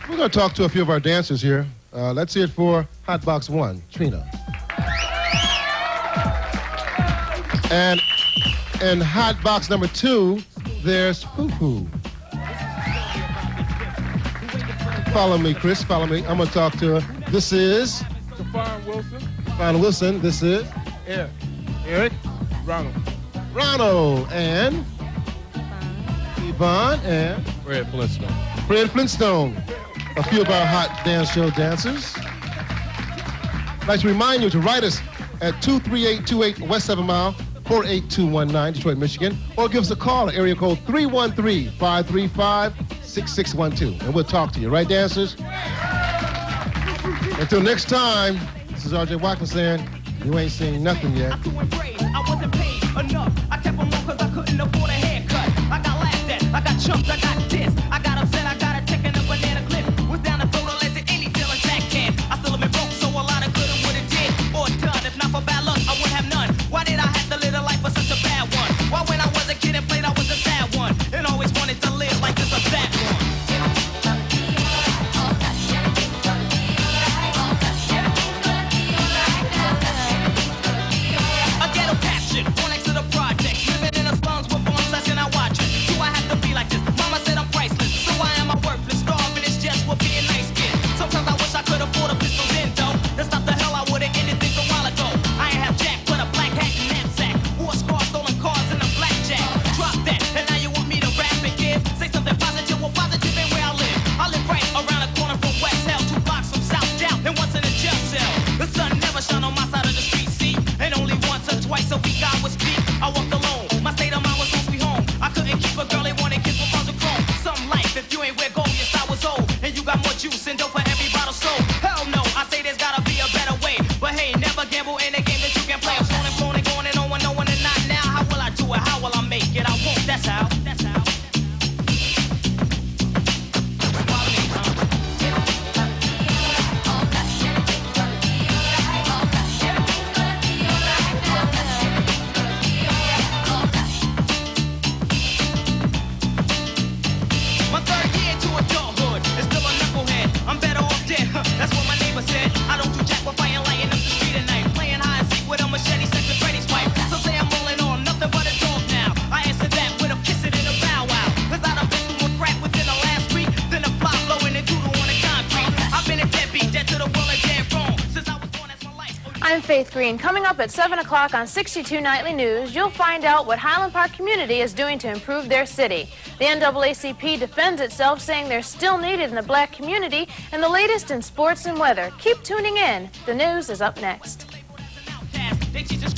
We're going to talk to a few of our dancers here. Let's hear it for Hot Box 1, Trina. And in Hot Box number 2, there's Hoo-Hoo. Follow me, Chris. Follow me. I'm going to talk to her. This is... Stefan Wilson. Stefan Wilson. This is... Eric. Eric. Ronald. Ronald. And... Yvonne. And... Fred Flintstone. Fred Flintstone. A few of our hot dance show dancers. I'd like to remind you to write us at 23828 West 7 Mile, 48219, Detroit, Michigan, or give us a call at area code 313-535-6612, and we'll talk to you. Right, dancers? Until next time, this is R.J. Watkins saying, you ain't seen nothing yet. I wasn't paid enough. I kept on low because I couldn't afford a haircut. I got laughed at, I got chumped, I got dissed. I got upset, I got a tick in a banana clip. Was down the throat, I let any deal attack can. I still have been broke, so a lot of good would have did or done. If not for bad luck, I wouldn't have none. Why did I have to live a life for such a bad one? Why when I was a kid and played, I was a sad one. And always wanted to live like this or that one. A ghetto caption, one next to the project. Living in the slums with one session I watch it. Do I have to be like this? Mama said I'm priceless, so I am a worthless. Starving is just for being nice kid. Sometimes I wish I could afford a pistol then though. To stop the hell I would've ended things a while ago. I ain't have jack but a black hat and knapsack. War scars, stolen cars, and a blackjack. Drop that, and now you want me to rap and give. Say something positive, well positive ain't where I live. I live right around the corner from West Hell, 2 blocks from South Down, and once in a jail cell. The sun never shone on my side of the street, see? And only once or twice a week I would speak. I walked alone, my state of mind was home sweet home. I couldn't keep a girl, they wanted kids with bars of chrome. Some life, if you ain't wear gold, your style was old. And you got more juice and dope for every bottle sold. Hell no, I say there's gotta be a better way. But hey, never gamble in a game that you can play. I'm phone and phone and going and no one knowing and not now. How will I do it? How will I make it? I won't, that's how. That's how. Follow me, huh? My third year to adulthood is still a knucklehead. I'm better off dead, that's what my neighbor said. I don't do jack with fire lighting up the street at night. Playing hide and seek with a machete, sex with Freddy's wife. Some say I'm rolling on nothing but a dog now. I answer that with a kiss it in a bow wow. Cause I done been through a crack within the last week. Then a fly blowing and doodle on the concrete. I've been a deadbeat, dead to the world and dead wrong. Since I was born, that's my life. I'm Faith Green. Coming up at 7 o'clock on 62 Nightly News, you'll find out what Highland Park community is doing to improve their city. The NAACP defends itself, saying they're still needed in the black community, and the latest in sports and weather. Keep tuning in. The news is up next. They teach us